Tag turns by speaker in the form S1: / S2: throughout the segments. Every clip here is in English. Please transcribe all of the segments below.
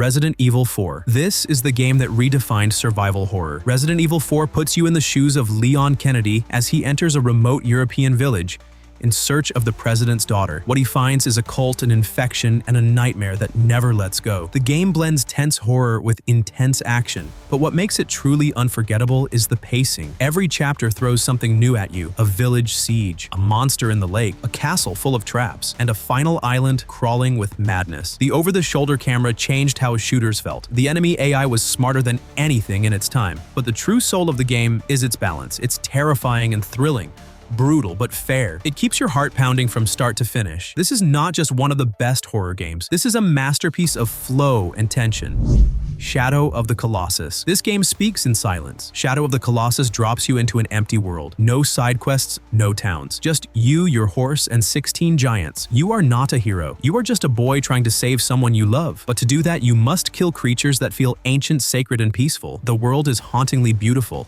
S1: Resident Evil 4. This is the game that redefined survival horror. Resident Evil 4 puts you in the shoes of Leon Kennedy as he enters a remote European village in search of the president's daughter. What he finds is a cult, an infection, and a nightmare that never lets go. The game blends tense horror with intense action, but what makes it truly unforgettable is the pacing. Every chapter throws something new at you: a village siege, a monster in the lake, a castle full of traps, and a final island crawling with madness. The over-the-shoulder camera changed how shooters felt. The enemy AI was smarter than anything in its time, but the true soul of the game is its balance. It's terrifying and thrilling, brutal but fair. It keeps your heart pounding from start to finish. This is not just one of the best horror games. This is a masterpiece of flow and tension. Shadow of the Colossus. This game speaks in silence. Shadow of the Colossus drops you into an empty world. No side quests, no towns. Just you, your horse, and 16 giants. You are not a hero. You are just a boy trying to save someone you love. But to do that, you must kill creatures that feel ancient, sacred, and peaceful. The world is hauntingly beautiful.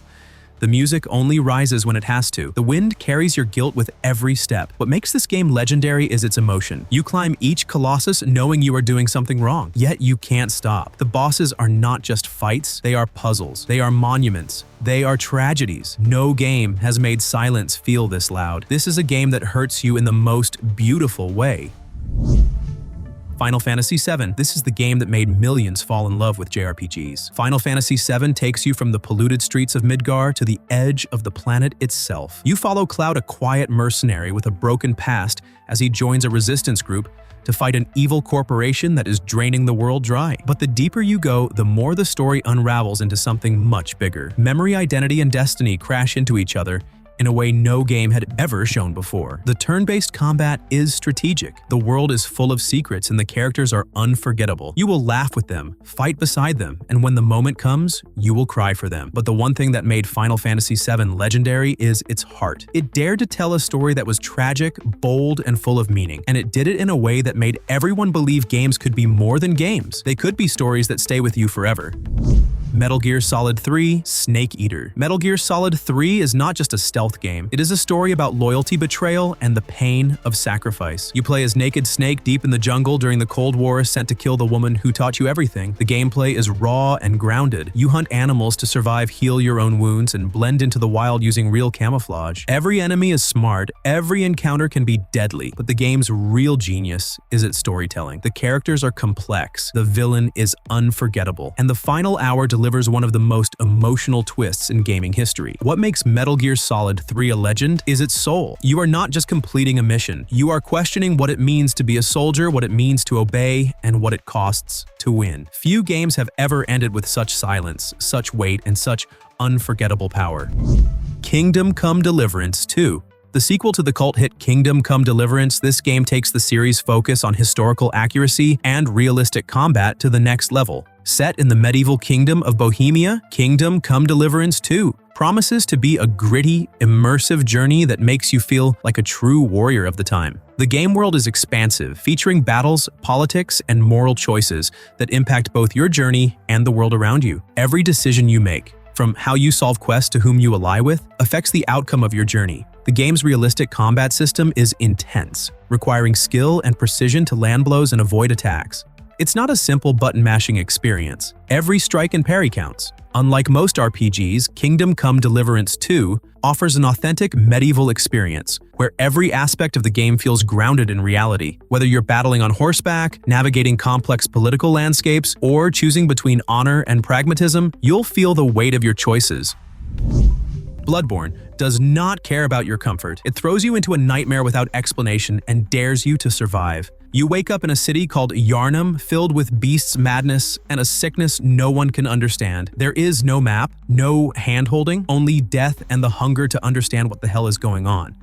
S1: The music only rises when it has to. The wind carries your guilt with every step. What makes this game legendary is its emotion. You climb each Colossus knowing you are doing something wrong, yet you can't stop. The bosses are not just fights, they are puzzles. They are monuments. They are tragedies. No game has made silence feel this loud. This is a game that hurts you in the most beautiful way. Final Fantasy VII. This is the game that made millions fall in love with JRPGs. Final Fantasy VII takes you from the polluted streets of Midgar to the edge of the planet itself. You follow Cloud, a quiet mercenary with a broken past, as he joins a resistance group to fight an evil corporation that is draining the world dry. But the deeper you go, the more the story unravels into something much bigger. Memory, identity, and destiny crash into each other in a way no game had ever shown before. The turn-based combat is strategic. The world is full of secrets and the characters are unforgettable. You will laugh with them, fight beside them, and when the moment comes, you will cry for them. But the one thing that made Final Fantasy VII legendary is its heart. It dared to tell a story that was tragic, bold, and full of meaning. And it did it in a way that made everyone believe games could be more than games. They could be stories that stay with you forever. Metal Gear Solid 3: Snake Eater. Metal Gear Solid 3 is not just a stealth game. It is a story about loyalty, betrayal, and the pain of sacrifice. You play as Naked Snake deep in the jungle during the Cold War, sent to kill the woman who taught you everything. The gameplay is raw and grounded. You hunt animals to survive, heal your own wounds, and blend into the wild using real camouflage. Every enemy is smart, every encounter can be deadly, but the game's real genius is its storytelling. The characters are complex, the villain is unforgettable, and the final hour delivers one of the most emotional twists in gaming history. What makes Metal Gear Solid 3 a legend is its soul. You are not just completing a mission. You are questioning what it means to be a soldier, what it means to obey, and what it costs to win. Few games have ever ended with such silence, such weight, and such unforgettable power. Kingdom Come Deliverance 2. The sequel to the cult hit Kingdom Come Deliverance, this game takes the series' focus on historical accuracy and realistic combat to the next level. Set in the medieval kingdom of Bohemia, Kingdom Come Deliverance 2 promises to be a gritty, immersive journey that makes you feel like a true warrior of the time. The game world is expansive, featuring battles, politics, and moral choices that impact both your journey and the world around you. Every decision you make, from how you solve quests to whom you ally with, affects the outcome of your journey. The game's realistic combat system is intense, requiring skill and precision to land blows and avoid attacks. It's not a simple button-mashing experience. Every strike and parry counts. Unlike most RPGs, Kingdom Come Deliverance 2 offers an authentic medieval experience, where every aspect of the game feels grounded in reality. Whether you're battling on horseback, navigating complex political landscapes, or choosing between honor and pragmatism, you'll feel the weight of your choices. Bloodborne does not care about your comfort. It throws you into a nightmare without explanation and dares you to survive. You wake up in a city called Yharnam, filled with beasts, madness, and a sickness no one can understand. There is no map, no hand-holding, only death and the hunger to understand what the hell is going on.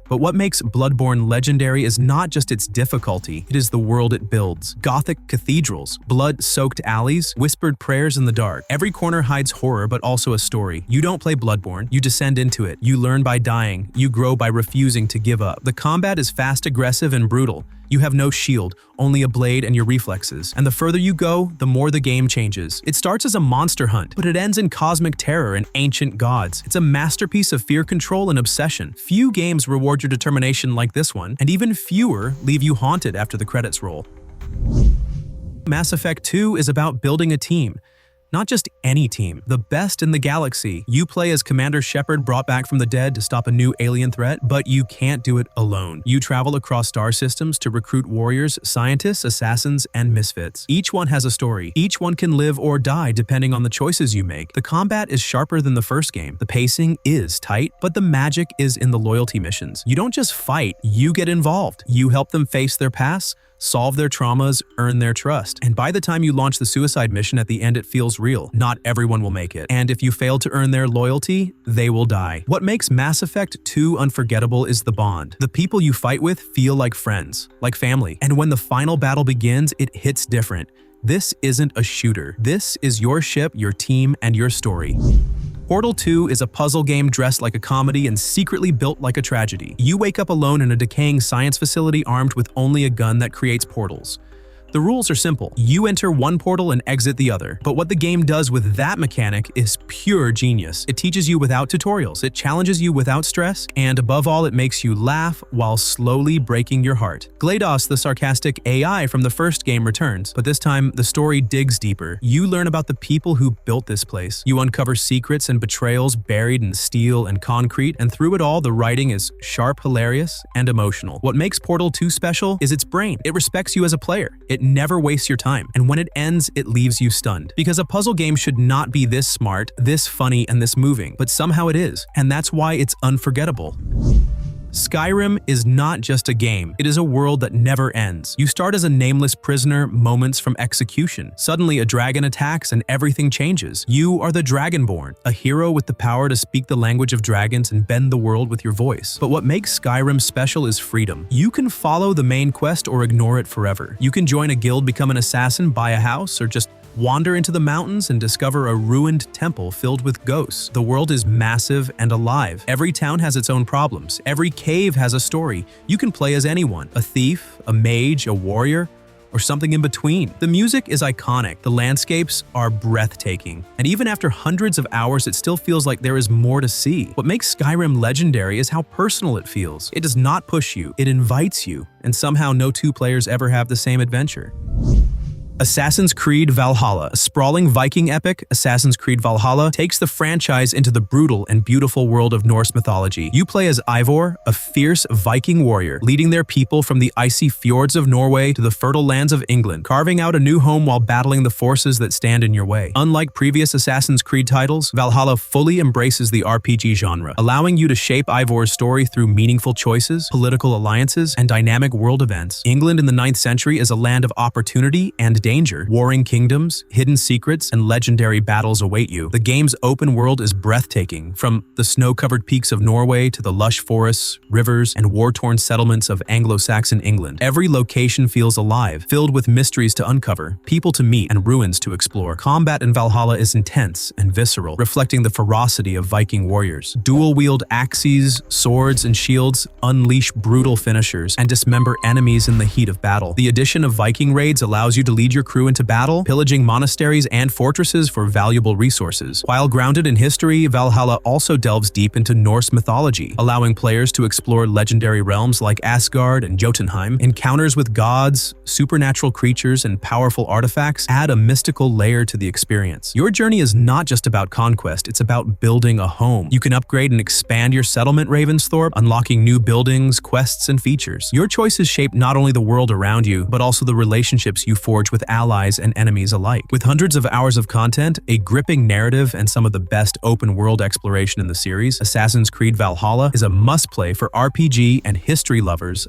S1: But what makes Bloodborne legendary is not just its difficulty, it is the world it builds. Gothic cathedrals, blood-soaked alleys, whispered prayers in the dark. Every corner hides horror, but also a story. You don't play Bloodborne, you descend into it. You learn by dying, you grow by refusing to give up. The combat is fast, aggressive, and brutal. You have no shield, only a blade and your reflexes. And the further you go, the more the game changes. It starts as a monster hunt, but it ends in cosmic terror and ancient gods. It's a masterpiece of fear control and obsession. Few games reward your determination like this one, and even fewer leave you haunted after the credits roll. Mass Effect 2 is about building a team. Not just any team, the best in the galaxy. You play as Commander Shepard, brought back from the dead to stop a new alien threat, but you can't do it alone. You travel across star systems to recruit warriors, scientists, assassins, and misfits. Each one has a story. Each one can live or die depending on the choices you make. The combat is sharper than the first game. The pacing is tight, but the magic is in the loyalty missions. You don't just fight, you get involved. You help them face their past, solve their traumas, earn their trust. And by the time you launch the suicide mission at the end, it feels real. Not everyone will make it. And if you fail to earn their loyalty, they will die. What makes Mass Effect 2 unforgettable is the bond. The people you fight with feel like friends, like family. And when the final battle begins, it hits different. This isn't a shooter. This is your ship, your team, and your story. Portal 2 is a puzzle game dressed like a comedy and secretly built like a tragedy. You wake up alone in a decaying science facility armed with only a gun that creates portals. The rules are simple. You enter one portal and exit the other. But what the game does with that mechanic is pure genius. It teaches you without tutorials, it challenges you without stress, and above all, it makes you laugh while slowly breaking your heart. GLaDOS, the sarcastic AI from the first game, returns, but this time the story digs deeper. You learn about the people who built this place. You uncover secrets and betrayals buried in steel and concrete, and through it all, the writing is sharp, hilarious, and emotional. What makes Portal 2 special is its brain. It respects you as a player. It never wastes your time, and when it ends, it leaves you stunned. Because a puzzle game should not be this smart, this funny, and this moving, but somehow it is, and that's why it's unforgettable. Skyrim is not just a game, it is a world that never ends. You start as a nameless prisoner moments from execution. Suddenly a dragon attacks and everything changes. You are the Dragonborn, a hero with the power to speak the language of dragons and bend the world with your voice. But what makes Skyrim special is freedom. You can follow the main quest or ignore it forever. You can join a guild, become an assassin, buy a house, or just wander into the mountains and discover a ruined temple filled with ghosts. The world is massive and alive. Every town has its own problems. Every cave has a story. You can play as anyone, a thief, a mage, a warrior, or something in between. The music is iconic. The landscapes are breathtaking. And even after hundreds of hours, it still feels like there is more to see. What makes Skyrim legendary is how personal it feels. It does not push you, it invites you, and somehow no two players ever have the same adventure. Assassin's Creed Valhalla, a sprawling Viking epic, Assassin's Creed Valhalla takes the franchise into the brutal and beautiful world of Norse mythology. You play as Eivor, a fierce Viking warrior, leading their people from the icy fjords of Norway to the fertile lands of England, carving out a new home while battling the forces that stand in your way. Unlike previous Assassin's Creed titles, Valhalla fully embraces the RPG genre, allowing you to shape Eivor's story through meaningful choices, political alliances, and dynamic world events. England in the 9th century is a land of opportunity and danger. Warring kingdoms, hidden secrets, and legendary battles await you. The game's open world is breathtaking, from the snow-covered peaks of Norway to the lush forests, rivers, and war-torn settlements of Anglo-Saxon England. Every location feels alive, filled with mysteries to uncover, people to meet, and ruins to explore. Combat in Valhalla is intense and visceral, reflecting the ferocity of Viking warriors. Dual-wield axes, swords, and shields unleash brutal finishers and dismember enemies in the heat of battle. The addition of Viking raids allows you to lead your crew into battle, pillaging monasteries and fortresses for valuable resources. While grounded in history, Valhalla also delves deep into Norse mythology, allowing players to explore legendary realms like Asgard and Jotunheim. Encounters with gods, supernatural creatures, and powerful artifacts add a mystical layer to the experience. Your journey is not just about conquest, it's about building a home. You can upgrade and expand your settlement, Ravensthorpe, unlocking new buildings, quests, and features. Your choices shape not only the world around you, but also the relationships you forge with allies and enemies alike. With hundreds of hours of content, a gripping narrative, and some of the best open-world exploration in the series, Assassin's Creed Valhalla is a must-play for RPG and history lovers.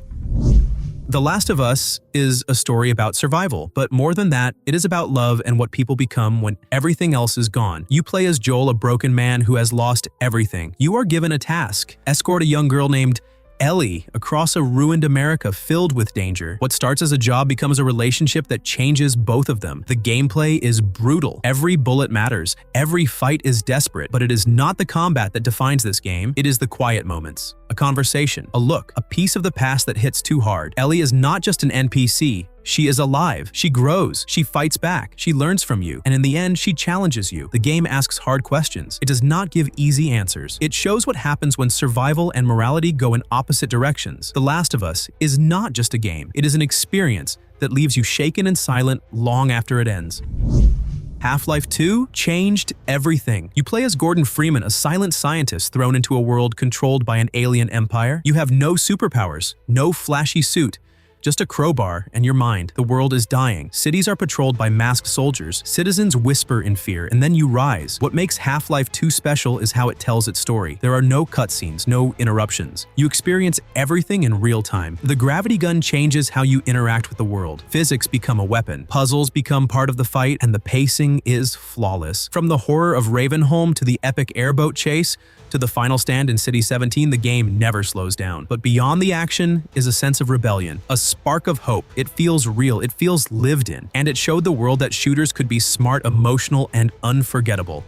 S1: The Last of Us is a story about survival, but more than that, it is about love and what people become when everything else is gone. You play as Joel, a broken man who has lost everything. You are given a task: escort a young girl named Ellie across a ruined America filled with danger. What starts as a job becomes a relationship that changes both of them. The gameplay is brutal. Every bullet matters. Every fight is desperate. But it is not the combat that defines this game. It is the quiet moments. A conversation, a look, a piece of the past that hits too hard. Ellie is not just an NPC. She is alive. She grows. She fights back. She learns from you. And in the end, she challenges you. The game asks hard questions. It does not give easy answers. It shows what happens when survival and morality go in opposite directions. The Last of Us is not just a game. It is an experience that leaves you shaken and silent long after it ends. Half-Life 2 changed everything. You play as Gordon Freeman, a silent scientist thrown into a world controlled by an alien empire. You have no superpowers, no flashy suit, just a crowbar and your mind. The world is dying. Cities are patrolled by masked soldiers. Citizens whisper in fear, and then you rise. What makes Half-Life 2 special is how it tells its story. There are no cutscenes, no interruptions. You experience everything in real time. The gravity gun changes how you interact with the world. Physics become a weapon. Puzzles become part of the fight, and the pacing is flawless. From the horror of Ravenholm to the epic airboat chase, to the final stand in City 17, the game never slows down. But beyond the action is a sense of rebellion, a spark of hope. It feels real, it feels lived in, and it showed the world that shooters could be smart, emotional, and unforgettable.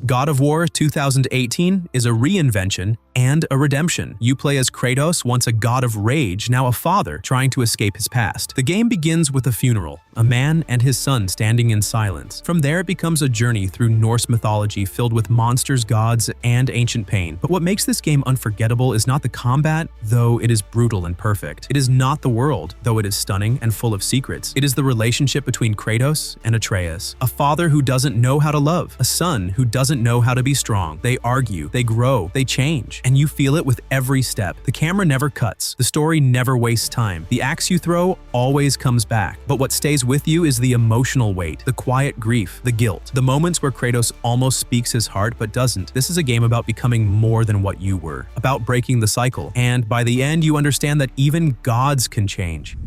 S1: God of War 2018 is a reinvention and a redemption. You play as Kratos, once a god of rage, now a father trying to escape his past. The game begins with a funeral, a man and his son standing in silence. From there it becomes a journey through Norse mythology filled with monsters, gods, and ancient pain. But what makes this game unforgettable is not the combat, though it is brutal and perfect. It is not the world, though it is stunning and full of secrets. It is the relationship between Kratos and Atreus, a father who doesn't know how to love, a son who doesn't know how to be strong. They argue, they grow, they change, and you feel it with every step. The camera never cuts. The story never wastes time. The axe you throw always comes back. But what stays with you is the emotional weight, the quiet grief, the guilt, the moments where Kratos almost speaks his heart but doesn't. This is a game about becoming more than what you were, about breaking the cycle. And by the end, you understand that even gods can change.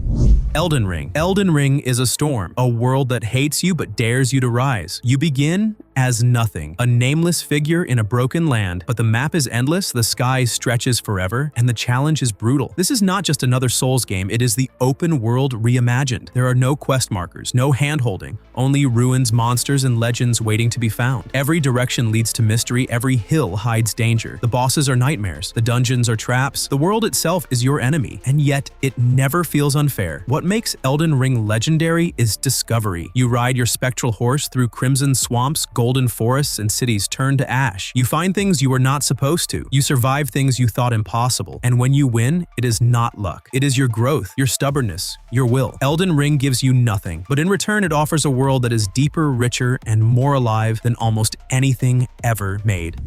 S1: Elden Ring. Elden Ring is a storm, a world that hates you but dares you to rise. You begin as nothing, a nameless figure in a broken land, but the map is endless, the sky stretches forever, and the challenge is brutal. This is not just another Souls game, it is the open world reimagined. There are no quest markers, no hand-holding, only ruins, monsters, and legends waiting to be found. Every direction leads to mystery, every hill hides danger. The bosses are nightmares, the dungeons are traps, the world itself is your enemy, and yet it never feels unfair. What makes Elden Ring legendary is discovery. You ride your spectral horse through crimson swamps, golden forests, and cities turned to ash. You find things you were not supposed to. You survive things you thought impossible. And when you win, it is not luck. It is your growth, your stubbornness, your will. Elden Ring gives you nothing, but in return it offers a world that is deeper, richer, and more alive than almost anything ever made.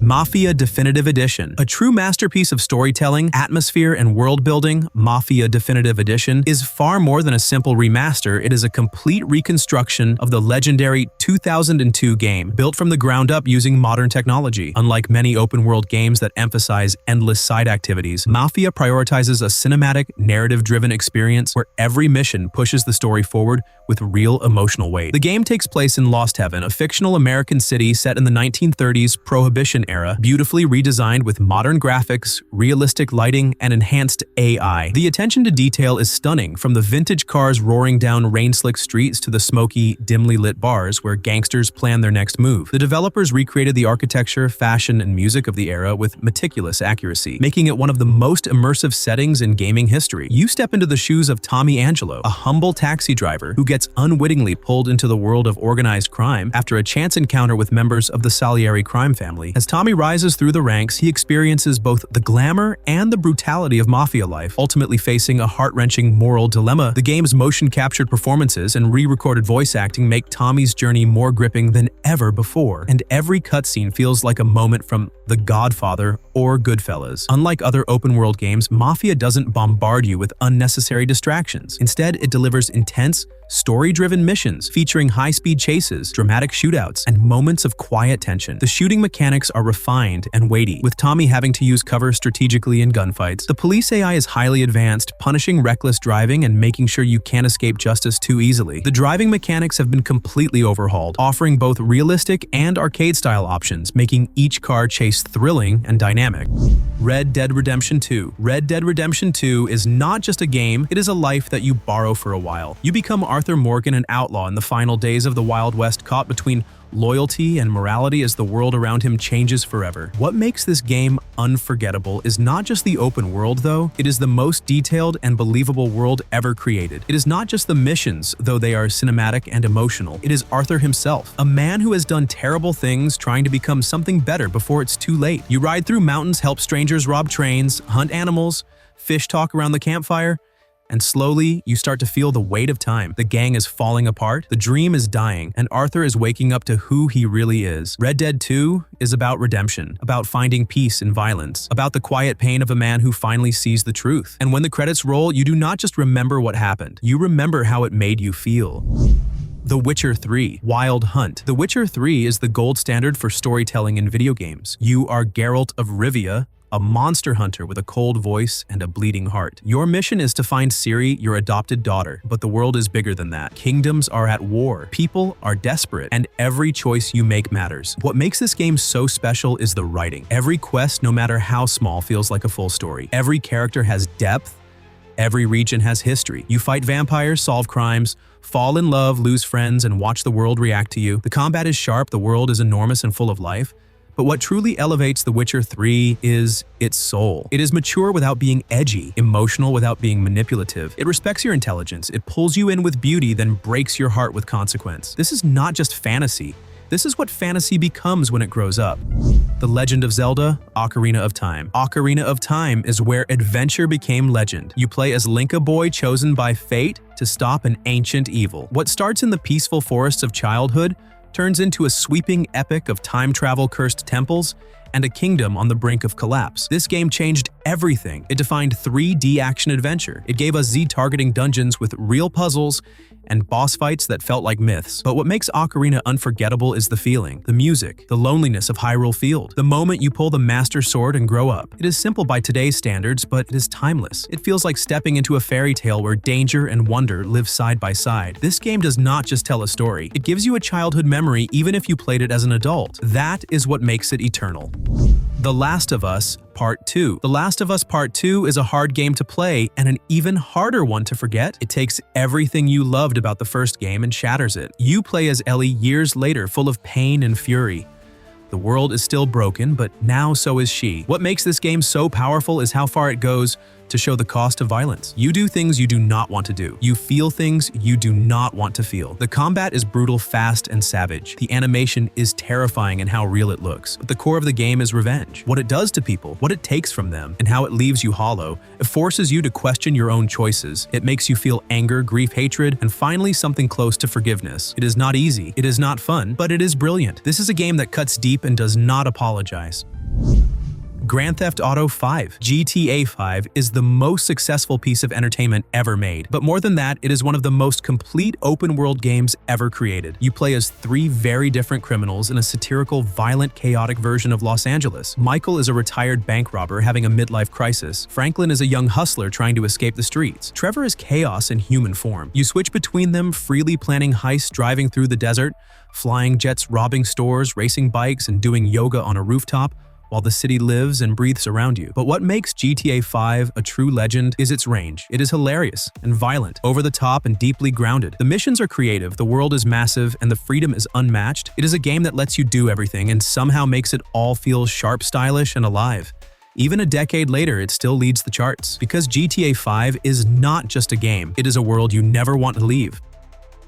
S1: Mafia Definitive Edition. A true masterpiece of storytelling, atmosphere, and world-building, Mafia Definitive Edition is far more than a simple remaster. It is a complete reconstruction of the legendary 2002 game, built from the ground up using modern technology. Unlike many open-world games that emphasize endless side activities, Mafia prioritizes a cinematic, narrative-driven experience where every mission pushes the story forward with real emotional weight. The game takes place in Lost Heaven, a fictional American city set in the 1930s Prohibition era, beautifully redesigned with modern graphics, realistic lighting, and enhanced AI. The attention to detail is stunning, from the vintage cars roaring down rain-slick streets to the smoky, dimly lit bars where gangsters plan their next move. The developers recreated the architecture, fashion, and music of the era with meticulous accuracy, making it one of the most immersive settings in gaming history. You step into the shoes of Tommy Angelo, a humble taxi driver who gets unwittingly pulled into the world of organized crime after a chance encounter with members of the Salieri crime family. As Tommy rises through the ranks, he experiences both the glamour and the brutality of mafia life, ultimately facing a heart-wrenching moral dilemma. The game's motion-captured performances and re-recorded voice acting make Tommy's journey more gripping than ever before, and every cutscene feels like a moment from The Godfather or Goodfellas. Unlike other open-world games, Mafia doesn't bombard you with unnecessary distractions. Instead, it delivers intense, story-driven missions featuring high-speed chases, dramatic shootouts, and moments of quiet tension. The shooting mechanics are refined and weighty, with Tommy having to use cover strategically in gunfights. The police AI is highly advanced, punishing reckless driving and making sure you can't escape justice too easily. The driving mechanics have been completely overhauled, offering both realistic and arcade-style options, making each car chase thrilling and dynamic. Red Dead Redemption 2. Red Dead Redemption 2 is not just a game, it is a life that you borrow for a while. You become Arthur Morgan, an outlaw in the final days of the Wild West, caught between loyalty and morality as the world around him changes forever. What makes this game unforgettable is not just the open world, though. It is the most detailed and believable world ever created. It is not just the missions, though they are cinematic and emotional. It is Arthur himself, a man who has done terrible things trying to become something better before it's too late. You ride through mountains, help strangers rob trains, hunt animals, fish talk around the campfire, And slowly, you start to feel the weight of time. The gang is falling apart, the dream is dying, and Arthur is waking up to who he really is. Red Dead 2 is about redemption, about finding peace in violence, about the quiet pain of a man who finally sees the truth. And when the credits roll, you do not just remember what happened, you remember how it made you feel. The Witcher 3: Wild Hunt. The Witcher 3 is the gold standard for storytelling in video games. You are Geralt of Rivia, a monster hunter with a cold voice and a bleeding heart. Your mission is to find Ciri, your adopted daughter, but the world is bigger than that. Kingdoms are at war, people are desperate, and every choice you make matters. What makes this game so special is the writing. Every quest, no matter how small, feels like a full story. Every character has depth, every region has history. You fight vampires, solve crimes, fall in love, lose friends, and watch the world react to you. The combat is sharp, the world is enormous and full of life. But what truly elevates The Witcher 3 is its soul. It is mature without being edgy, emotional without being manipulative. It respects your intelligence, it pulls you in with beauty, then breaks your heart with consequence. This is not just fantasy. This is what fantasy becomes when it grows up. The Legend of Zelda: Ocarina of Time. Ocarina of Time is where adventure became legend. You play as Link, a boy chosen by fate to stop an ancient evil. What starts in the peaceful forests of childhood turns into a sweeping epic of time travel-cursed temples and a kingdom on the brink of collapse. This game changed everything. It defined 3D action-adventure. It gave us Z-targeting dungeons with real puzzles and boss fights that felt like myths. But what makes Ocarina unforgettable is the feeling, the music, the loneliness of Hyrule Field, the moment you pull the Master Sword and grow up. It is simple by today's standards, but it is timeless. It feels like stepping into a fairy tale where danger and wonder live side by side. This game does not just tell a story. It gives you a childhood memory even if you played it as an adult. That is what makes it eternal. The Last of Us Part 2. The Last of Us Part 2 is a hard game to play and an even harder one to forget. It takes everything you loved about the first game and shatters it. You play as Ellie years later, full of pain and fury. The world is still broken, but now so is she. What makes this game so powerful is how far it goes to show the cost of violence. You do things you do not want to do. You feel things you do not want to feel. The combat is brutal, fast, and savage. The animation is terrifying in how real it looks. But the core of the game is revenge. What it does to people, what it takes from them, and how it leaves you hollow. It forces you to question your own choices. It makes you feel anger, grief, hatred, and finally something close to forgiveness. It is not easy, it is not fun, but it is brilliant. This is a game that cuts deep and does not apologize. Grand Theft Auto 5. GTA 5 is the most successful piece of entertainment ever made. But more than that, it is one of the most complete open-world games ever created. You play as 3 very different criminals in a satirical, violent, chaotic version of Los Angeles. Michael is a retired bank robber having a midlife crisis. Franklin is a young hustler trying to escape the streets. Trevor is chaos in human form. You switch between them, freely planning heists, driving through the desert, flying jets, robbing stores, racing bikes, and doing yoga on a rooftop, while the city lives and breathes around you. But what makes GTA 5 a true legend is its range. It is hilarious and violent, over the top and deeply grounded. The missions are creative, the world is massive, and the freedom is unmatched. It is a game that lets you do everything and somehow makes it all feel sharp, stylish, and alive. Even a decade later, it still leads the charts. Because GTA 5 is not just a game, it is a world you never want to leave.